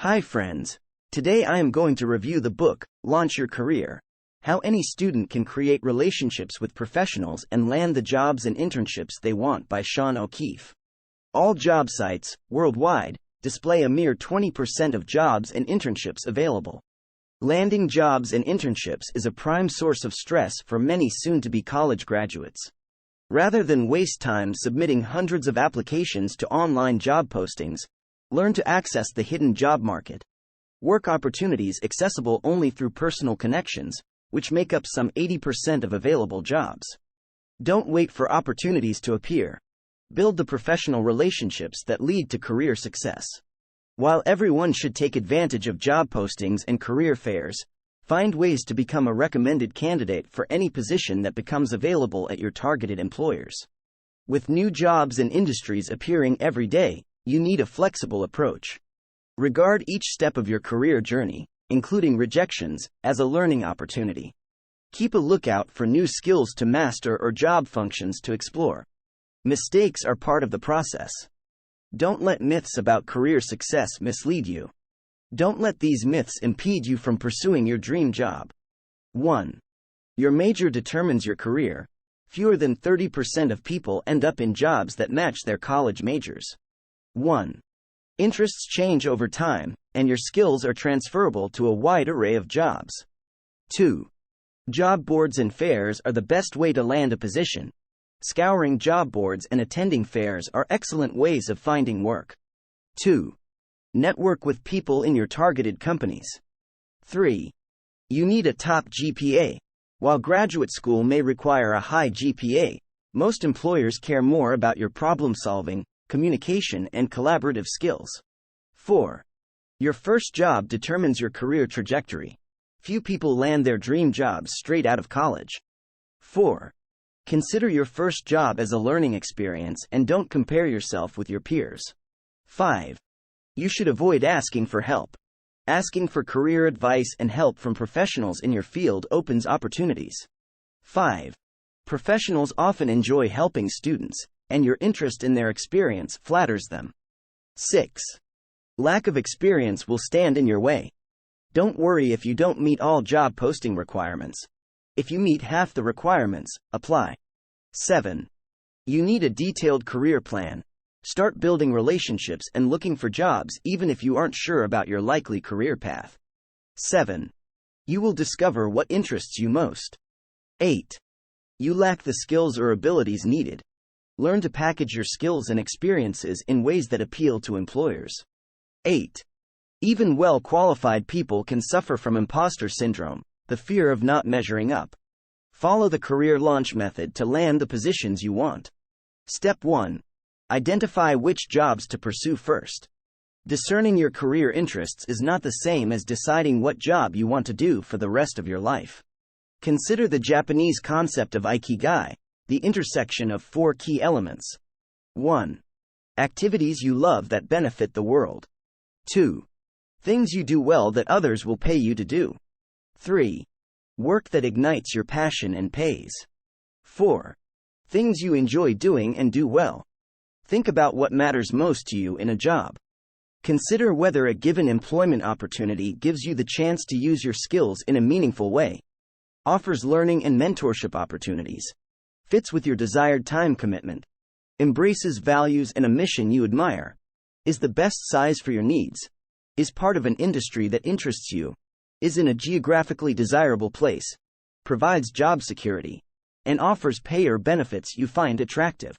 Hi friends. Today I am going to review the book, Launch Your Career: How Any Student Can Create Relationships with Professionals and Land the Jobs and Internships They Want by Sean O'Keefe. All job sites, worldwide, display a mere 20% of jobs and internships available. Landing jobs and internships is a prime source of stress for many soon-to-be college graduates. Rather than waste time submitting hundreds of applications to online job postings, learn to access the hidden job market. Work opportunities accessible only through personal connections, which make up some 80% of available jobs. Don't wait for opportunities to appear. Build the professional relationships that lead to career success. While everyone should take advantage of job postings and career fairs, find ways to become a recommended candidate for any position that becomes available at your targeted employers. With new jobs and industries appearing every day, you need a flexible approach. Regard each step of your career journey, including rejections, as a learning opportunity. Keep a lookout for new skills to master or job functions to explore. Mistakes are part of the process. Don't let myths about career success mislead you. Don't let these myths impede you from pursuing your dream job. 1. Your major determines your career. Fewer than 30% of people end up in jobs that match their college majors. 1. Interests change over time, and your skills are transferable to a wide array of jobs. 2. Job boards and fairs are the best way to land a position. Scouring job boards and attending fairs are excellent ways of finding work. 2. Network with people in your targeted companies. 3. You need a top GPA. While graduate school may require a high GPA, most employers care more about your problem-solving, communication, and collaborative skills. 4. Your first job determines your career trajectory. Few people land their dream jobs straight out of college. 4. Consider your first job as a learning experience and don't compare yourself with your peers. 5. You should avoid asking for help. Asking for career advice and help from professionals in your field opens opportunities. 5. Professionals often enjoy helping students, and your interest in their experience flatters them. 6. Lack of experience will stand in your way. Don't worry if you don't meet all job posting requirements. If you meet half the requirements, apply. 7. You need a detailed career plan. Start building relationships and looking for jobs even if you aren't sure about your likely career path. 7. You will discover what interests you most. 8. You lack the skills or abilities needed. Learn to package your skills and experiences in ways that appeal to employers. 8. Even well-qualified people can suffer from imposter syndrome, the fear of not measuring up. Follow the career launch method to land the positions you want. Step 1. Identify which jobs to pursue first. Discerning your career interests is not the same as deciding what job you want to do for the rest of your life. Consider the Japanese concept of ikigai, the intersection of 4 key elements. 1. Activities you love that benefit the world. 2. Things you do well that others will pay you to do. 3. Work that ignites your passion and pays. 4. Things you enjoy doing and do well. Think about what matters most to you in a job. Consider whether a given employment opportunity gives you the chance to use your skills in a meaningful way. Offers learning and mentorship opportunities. Fits with your desired time commitment. Embraces values and a mission you admire. Is the best size for your needs. Is part of an industry that interests you. Is in a geographically desirable place. Provides job security. And offers pay or benefits you find attractive.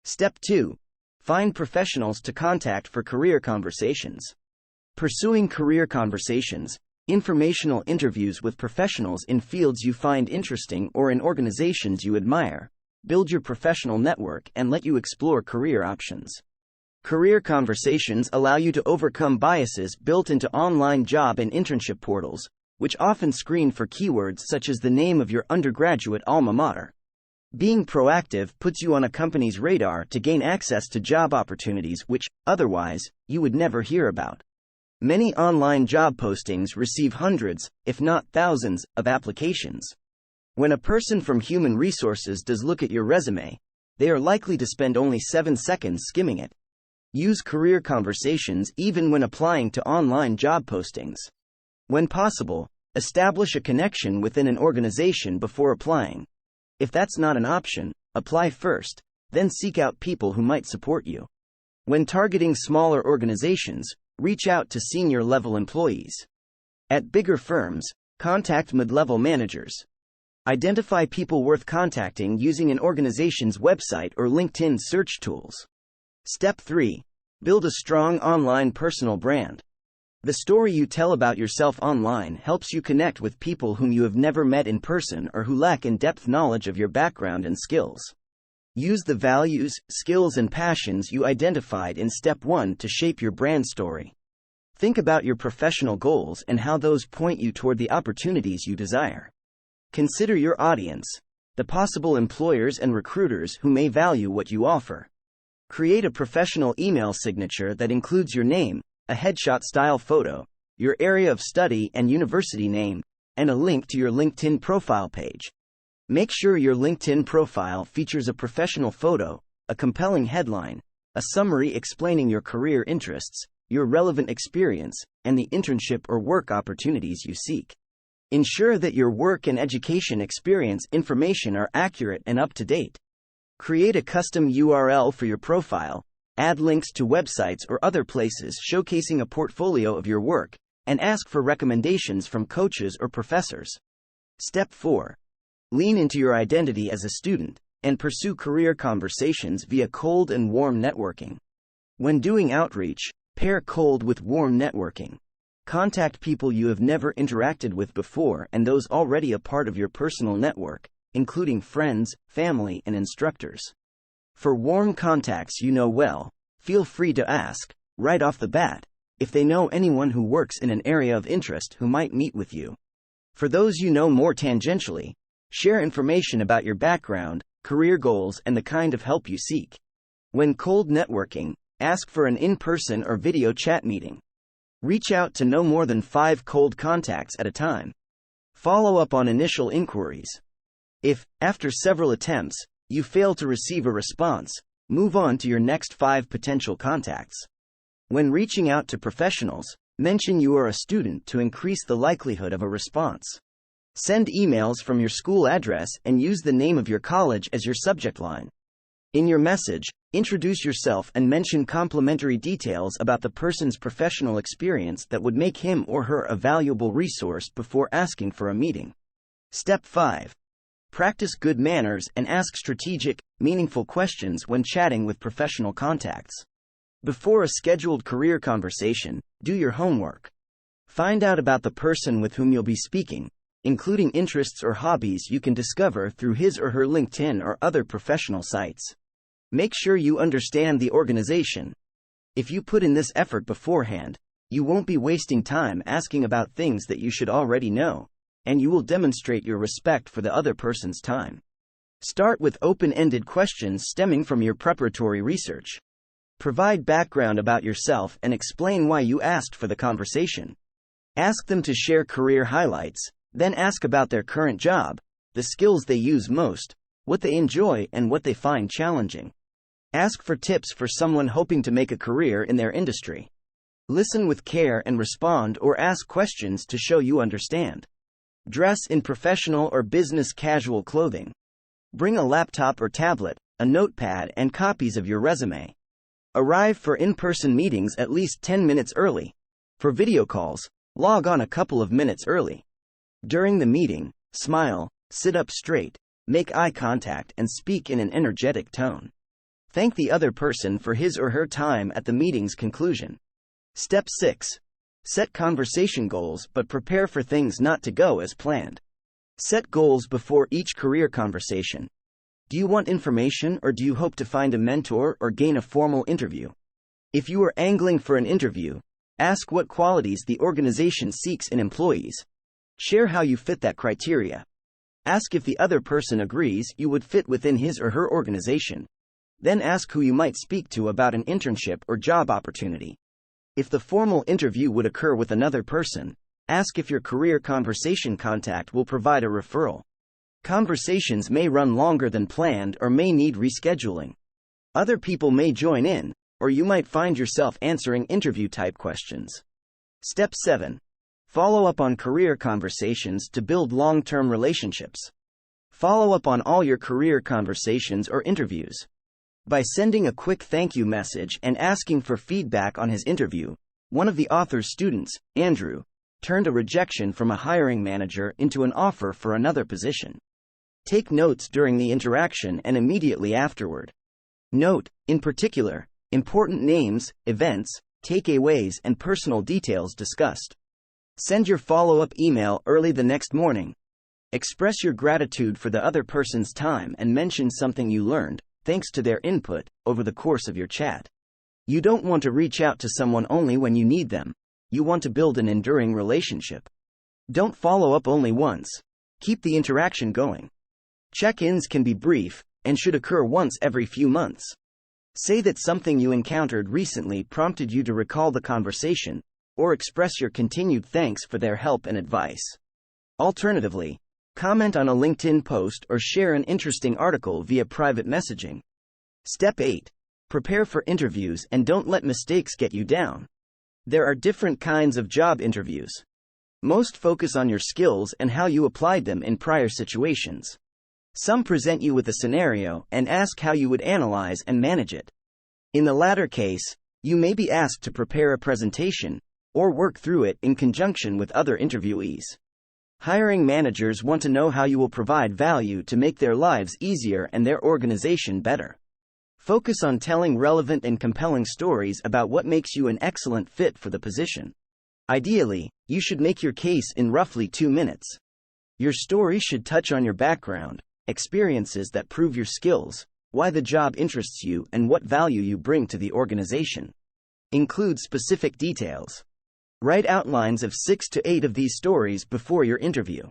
Step 2. Find professionals to contact for career conversations. Pursuing career conversations, informational interviews with professionals in fields you find interesting or in organizations you admire, build your professional network and let you explore career options. Career conversations allow you to overcome biases built into online job and internship portals, which often screen for keywords such as the name of your undergraduate alma mater. Being proactive puts you on a company's radar to gain access to job opportunities which, otherwise, you would never hear about. Many online job postings receive hundreds, if not thousands, of applications. When a person from human resources does look at your resume, they are likely to spend only 7 seconds skimming it. Use career conversations even when applying to online job postings. When possible, establish a connection within an organization before applying. If that's not an option, apply first, then seek out people who might support you. When targeting smaller organizations, reach out to senior-level employees. At bigger firms, contact mid-level managers. Identify people worth contacting using an organization's website or LinkedIn search tools. Step 3. Build a strong online personal brand. The story you tell about yourself online helps you connect with people whom you have never met in person or who lack in-depth knowledge of your background and skills. Use the values, skills, and passions you identified in Step 1 to shape your brand story. Think about your professional goals and how those point you toward the opportunities you desire. Consider your audience, the possible employers and recruiters who may value what you offer. Create a professional email signature that includes your name, a headshot-style photo, your area of study and university name, and a link to your LinkedIn profile page. Make sure your LinkedIn profile features a professional photo, a compelling headline, a summary explaining your career interests, your relevant experience, and the internship or work opportunities you seek. Ensure that your work and education experience information are accurate and up to date. Create a custom URL for your profile, add links to websites or other places showcasing a portfolio of your work, and ask for recommendations from coaches or professors. Step 4. Lean into your identity as a student, and pursue career conversations via cold and warm networking. When doing outreach, pair cold with warm networking. Contact people you have never interacted with before and those already a part of your personal network, including friends, family, and instructors. For warm contacts you know well, feel free to ask, right off the bat, if they know anyone who works in an area of interest who might meet with you. For those you know more tangentially, share information about your background, career goals, and the kind of help you seek. When cold networking, ask for an in-person or video chat meeting. Reach out to no more than 5 cold contacts at a time. Follow up on initial inquiries. If, after several attempts, you fail to receive a response, move on to your next 5 potential contacts. When reaching out to professionals, mention you are a student to increase the likelihood of a response. Send emails from your school address and use the name of your college as your subject line. In your message, introduce yourself and mention complimentary details about the person's professional experience that would make him or her a valuable resource before asking for a meeting. Step 5. Practice good manners and ask strategic, meaningful questions when chatting with professional contacts. Before a scheduled career conversation, do your homework. Find out about the person with whom you'll be speaking, including interests or hobbies you can discover through his or her LinkedIn or other professional sites. Make sure you understand the organization. If you put in this effort beforehand, you won't be wasting time asking about things that you should already know, and you will demonstrate your respect for the other person's time. Start with open-ended questions stemming from your preparatory research. Provide background about yourself and explain why you asked for the conversation. Ask them to share career highlights, then ask about their current job, the skills they use most, what they enjoy, and what they find challenging. Ask for tips for someone hoping to make a career in their industry. Listen with care and respond or ask questions to show you understand. Dress in professional or business casual clothing. Bring a laptop or tablet, a notepad, and copies of your resume. Arrive for in-person meetings at least 10 minutes early. For video calls, log on a couple of minutes early. During the meeting, smile, sit up straight, make eye contact, and speak in an energetic tone. Thank the other person for his or her time at the meeting's conclusion. Step 6. Set conversation goals but prepare for things not to go as planned. Set goals before each career conversation. Do you want information or do you hope to find a mentor or gain a formal interview? If you are angling for an interview, ask what qualities the organization seeks in employees. Share how you fit that criteria. Ask if the other person agrees you would fit within his or her organization. Then ask who you might speak to about an internship or job opportunity. If the formal interview would occur with another person, ask if your career conversation contact will provide a referral. Conversations may run longer than planned or may need rescheduling. Other people may join in, or you might find yourself answering interview-type questions. Step 7. Follow up on career conversations to build long-term relationships. Follow up on all your career conversations or interviews. By sending a quick thank you message and asking for feedback on his interview, one of the author's students, Andrew, turned a rejection from a hiring manager into an offer for another position. Take notes during the interaction and immediately afterward. Note, in particular, important names, events, takeaways, and personal details discussed. Send your follow-up email early the next morning. Express your gratitude for the other person's time and mention something you learned, thanks to their input, over the course of your chat. You don't want to reach out to someone only when you need them. You want to build an enduring relationship. Don't follow up only once. Keep the interaction going. Check-ins can be brief, and should occur once every few months. Say that something you encountered recently prompted you to recall the conversation, or express your continued thanks for their help and advice. Alternatively, comment on a LinkedIn post or share an interesting article via private messaging. Step 8. Prepare for interviews and don't let mistakes get you down. There are different kinds of job interviews. Most focus on your skills and how you applied them in prior situations. Some present you with a scenario and ask how you would analyze and manage it. In the latter case, you may be asked to prepare a presentation, or work through it in conjunction with other interviewees. Hiring managers want to know how you will provide value to make their lives easier and their organization better. Focus on telling relevant and compelling stories about what makes you an excellent fit for the position. Ideally, you should make your case in roughly 2 minutes. Your story should touch on your background, experiences that prove your skills, why the job interests you, and what value you bring to the organization. Include specific details. Write outlines of 6 to 8 of these stories before your interview.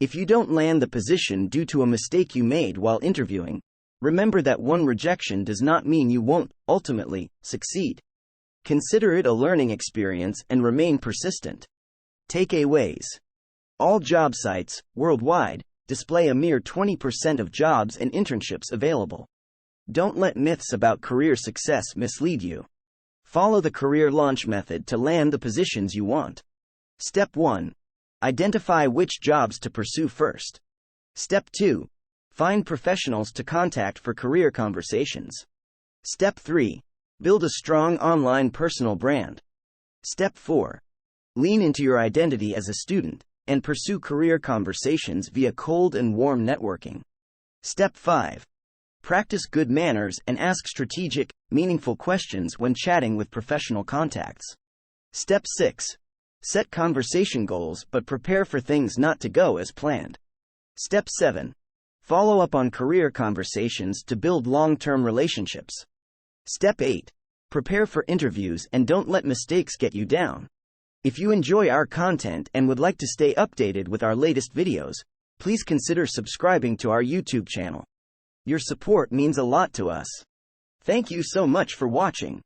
If you don't land the position due to a mistake you made while interviewing, remember that one rejection does not mean you won't, ultimately, succeed. Consider it a learning experience and remain persistent. Takeaways. All job sites, worldwide, display a mere 20% of jobs and internships available. Don't let myths about career success mislead you. Follow the career launch method to land the positions you want. Step 1. Identify which jobs to pursue first. Step 2. Find professionals to contact for career conversations. Step 3. Build a strong online personal brand. Step 4. Lean into your identity as a student and pursue career conversations via cold and warm networking. Step 5. Practice good manners and ask strategic, meaningful questions when chatting with professional contacts. Step 6. Set conversation goals but prepare for things not to go as planned. Step 7. Follow up on career conversations to build long-term relationships. Step 8. Prepare for interviews and don't let mistakes get you down. If you enjoy our content and would like to stay updated with our latest videos, please consider subscribing to our YouTube channel. Your support means a lot to us. Thank you so much for watching.